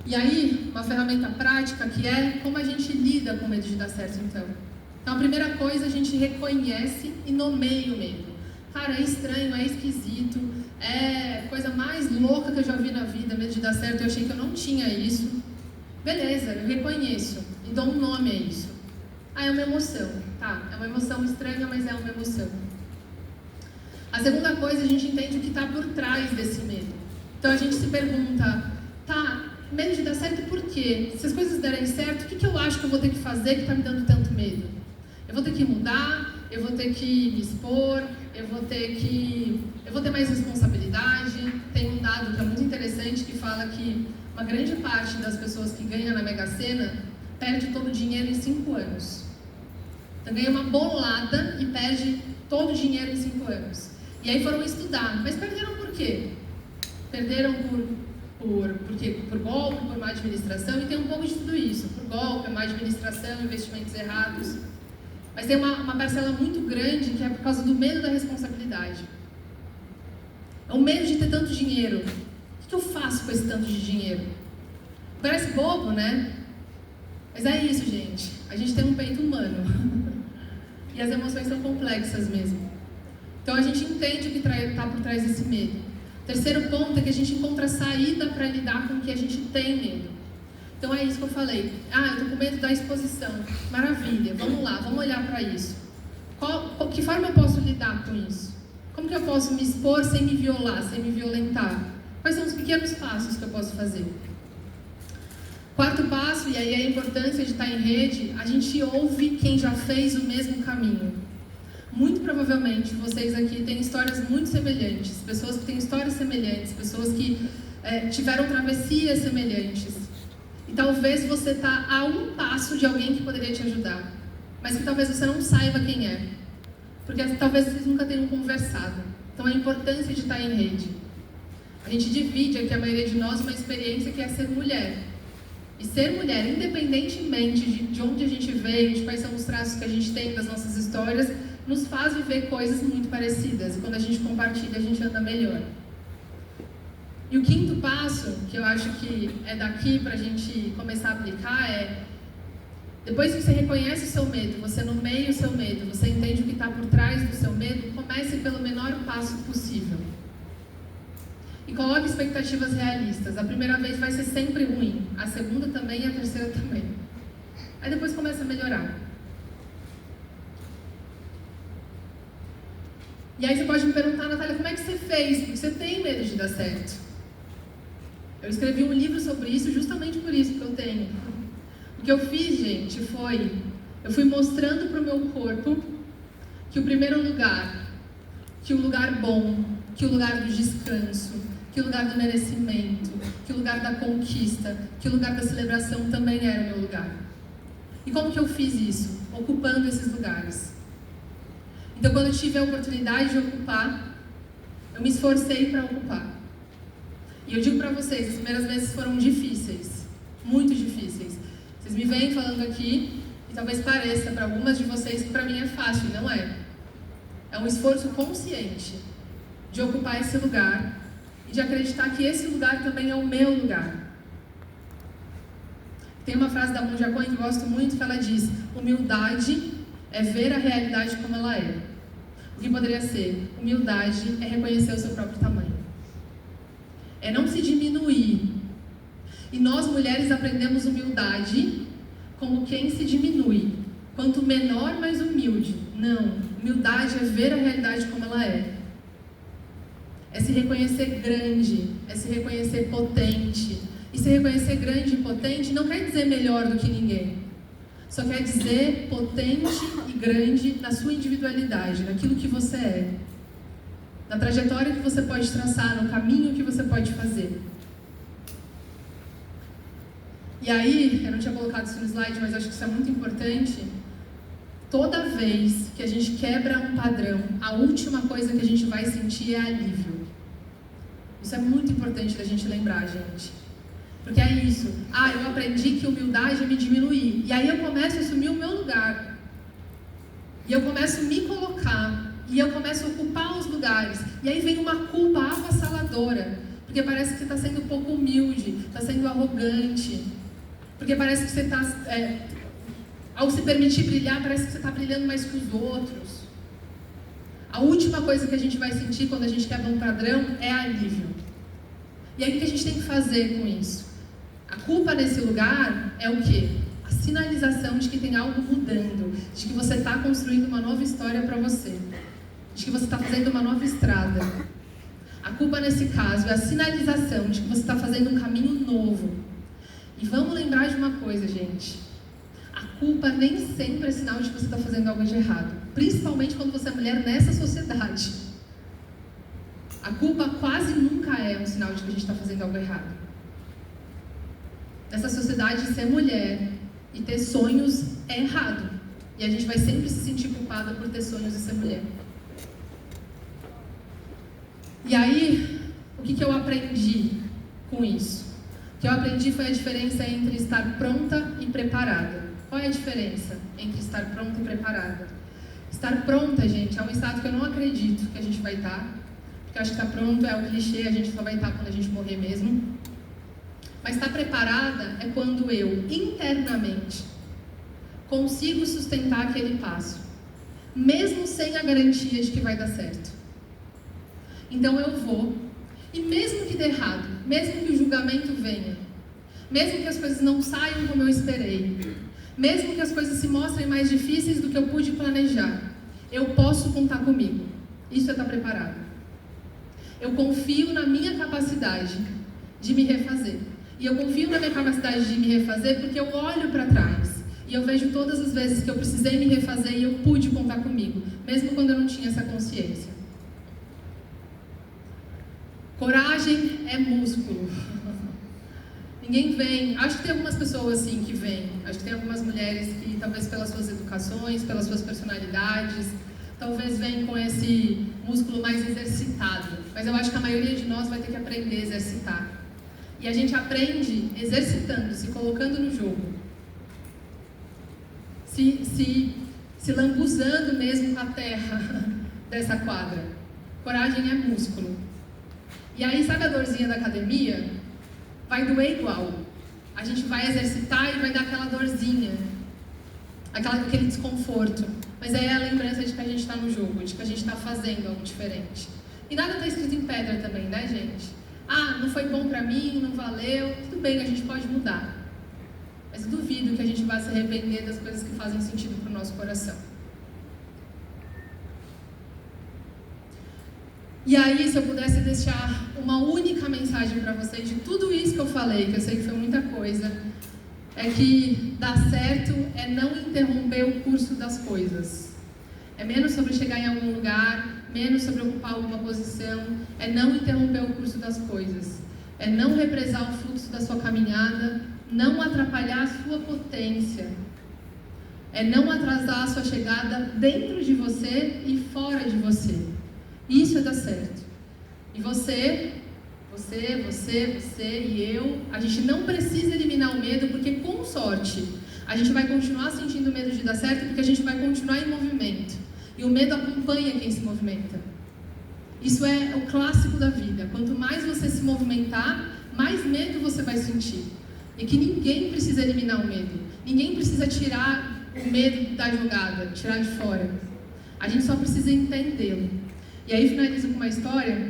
E aí, uma ferramenta prática que é como a gente lida com o medo de dar certo, então. Então, a primeira coisa, a gente reconhece e nomeia o medo. Cara, é estranho, é esquisito, é coisa mais louca que eu já vi na vida, medo de dar certo, eu achei que eu não tinha isso. Beleza, eu reconheço e dou um nome a isso. Ah, é uma emoção. Tá, é uma emoção estranha, mas é uma emoção. A segunda coisa, a gente entende o que está por trás desse medo. Então, a gente se pergunta, tá, medo de dar certo por quê? Se as coisas derem certo, o que eu acho que eu vou ter que fazer que está me dando tanto medo? Eu vou ter que mudar, eu vou ter que me expor, eu vou ter mais responsabilidade. Tem um dado que é muito interessante que fala que uma grande parte das pessoas que ganham na Mega Sena perde todo o dinheiro em 5 anos. Então ganha uma bolada e perde todo o dinheiro em 5 anos. E aí foram estudar, mas perderam por quê? Perderam por golpe, por má administração, e tem um pouco de tudo isso, por golpe, má administração, investimentos errados. Mas tem uma parcela muito grande que é por causa do medo da responsabilidade. É o medo de ter tanto dinheiro. O que eu faço com esse tanto de dinheiro? Parece bobo, né? Mas é isso, gente. A gente tem um peito humano. E as emoções são complexas mesmo. Então a gente entende o que está por trás desse medo. Terceiro ponto é que a gente encontra saída para lidar com o que a gente tem medo. Então é isso que eu falei. Ah, eu estou com medo da exposição. Maravilha, vamos lá, vamos olhar para isso. Que forma eu posso lidar com isso? Como que eu posso me expor sem me violar, sem me violentar? Quais são os pequenos passos que eu posso fazer? Quarto passo, e aí a importância de estar em rede, a gente ouve quem já fez o mesmo caminho. Muito provavelmente vocês aqui têm histórias muito semelhantes, pessoas que têm histórias semelhantes, pessoas que tiveram travessias semelhantes. E talvez você está a um passo de alguém que poderia te ajudar, mas que talvez você não saiba quem é, porque talvez vocês nunca tenham conversado. Então a importância de estar em rede. A gente divide aqui, a maioria de nós, uma experiência que é ser mulher. E ser mulher, independentemente de onde a gente veio, de quais são os traços que a gente tem das nossas histórias, nos faz viver coisas muito parecidas. E quando a gente compartilha, a gente anda melhor. E o quinto passo, que eu acho que é daqui para a gente começar a aplicar, é: depois que você reconhece o seu medo, você nomeia o seu medo, você entende o que está por trás do seu medo, comece pelo menor passo possível. E coloque expectativas realistas. A primeira vez vai ser sempre ruim, a segunda também e a terceira também. Aí depois começa a melhorar. E aí você pode me perguntar, Natália, como é que você fez? Porque você tem medo de dar certo. Eu escrevi um livro sobre isso justamente por isso que eu tenho. O que eu fiz, gente, eu fui mostrando para o meu corpo que o primeiro lugar, que o lugar bom, que o lugar do descanso, que o lugar do merecimento, que o lugar da conquista, que o lugar da celebração também era o meu lugar. E como que eu fiz isso? Ocupando esses lugares. Então, quando eu tive a oportunidade de ocupar, eu me esforcei para ocupar. E eu digo para vocês, as primeiras vezes foram difíceis, muito difíceis. Vocês me vêm falando aqui, e talvez pareça para algumas de vocês que para mim é fácil, e não é. É um esforço consciente de ocupar esse lugar e de acreditar que esse lugar também é o meu lugar. Tem uma frase da Monja Coen que eu gosto muito, que ela diz: humildade é ver a realidade como ela é. O que poderia ser? Humildade é reconhecer o seu próprio tamanho. É não se diminuir. E nós, mulheres, aprendemos humildade como quem se diminui. Quanto menor, mais humilde. Não. Humildade é ver a realidade como ela é. É se reconhecer grande. É se reconhecer potente. E se reconhecer grande e potente não quer dizer melhor do que ninguém. Só quer dizer potente e grande na sua individualidade, naquilo que você é. Na trajetória que você pode traçar, no caminho que você pode fazer. E aí, eu não tinha colocado isso no slide, mas acho que isso é muito importante. Toda vez que a gente quebra um padrão, a última coisa que a gente vai sentir é alívio. Isso é muito importante da gente lembrar, gente. Porque é isso. Eu aprendi que humildade é me diminuir. E aí eu começo a assumir o meu lugar. E eu começo a me colocar. E eu começo a ocupar os lugares. E aí vem uma culpa avassaladora. Porque parece que você está sendo pouco humilde, está sendo arrogante. Porque parece que você está... ao se permitir brilhar, parece que você está brilhando mais que os outros. A última coisa que a gente vai sentir quando a gente quebra um padrão é alívio. E aí o que a gente tem que fazer com isso? A culpa nesse lugar é o quê? A sinalização de que tem algo mudando, de que você está construindo uma nova história para você, de que você está fazendo uma nova estrada. A culpa nesse caso é a sinalização de que você está fazendo um caminho novo. E vamos lembrar de uma coisa, gente. A culpa nem sempre é sinal de que você está fazendo algo de errado. Principalmente quando você é mulher nessa sociedade. A culpa quase nunca é um sinal de que a gente está fazendo algo errado. Nessa sociedade, ser mulher e ter sonhos é errado. E a gente vai sempre se sentir culpada por ter sonhos e ser mulher. E aí, o que eu aprendi com isso? O que eu aprendi foi a diferença entre estar pronta e preparada. Qual é a diferença entre estar pronta e preparada? Estar pronta, gente, é um estado que eu não acredito que a gente vai estar. Porque eu acho que estar pronto é o clichê, a gente só vai estar quando a gente morrer mesmo. Mas estar preparada é quando eu, internamente, consigo sustentar aquele passo. Mesmo sem a garantia de que vai dar certo. Então eu vou, e mesmo que dê errado, mesmo que o julgamento venha, mesmo que as coisas não saiam como eu esperei, mesmo que as coisas se mostrem mais difíceis do que eu pude planejar, eu posso contar comigo. Isso é estar preparado. Eu confio na minha capacidade de me refazer. E eu confio na minha capacidade de me refazer porque eu olho para trás e eu vejo todas as vezes que eu precisei me refazer e eu pude contar comigo, mesmo quando eu não tinha essa consciência. Coragem é músculo. Ninguém vem... Acho que tem algumas pessoas assim que vêm. Acho que tem algumas mulheres que talvez pelas suas educações, pelas suas personalidades, talvez venham com esse músculo mais exercitado. Mas eu acho que a maioria de nós vai ter que aprender a exercitar. E a gente aprende exercitando, se colocando no jogo. Se lambuzando mesmo com a terra dessa quadra. Coragem é músculo. E aí, sabe a dorzinha da academia? Vai doer igual. A gente vai exercitar e vai dar aquela dorzinha. Aquele desconforto. Mas aí é a lembrança de que a gente está no jogo, de que a gente está fazendo algo diferente. E nada está escrito em pedra também, né, gente? Ah, não foi bom pra mim, não valeu. Tudo bem, a gente pode mudar. Mas eu duvido que a gente vá se arrepender das coisas que fazem sentido pro nosso coração. E aí, se eu pudesse deixar uma única mensagem para vocês de tudo isso que eu falei, que eu sei que foi muita coisa, é que dar certo é não interromper o curso das coisas. É menos sobre chegar em algum lugar, menos sobre ocupar alguma posição, é não interromper o curso das coisas. É não represar o fluxo da sua caminhada, não atrapalhar a sua potência. É não atrasar a sua chegada dentro de você e fora de você. Isso é dar certo. E você e eu, a gente não precisa eliminar o medo, porque com sorte, a gente vai continuar sentindo medo de dar certo, porque a gente vai continuar em movimento. E o medo acompanha quem se movimenta. Isso é o clássico da vida. Quanto mais você se movimentar, mais medo você vai sentir. E que ninguém precisa eliminar o medo. Ninguém precisa tirar o medo da jogada, tirar de fora. A gente só precisa entendê-lo. E aí finalizo com uma história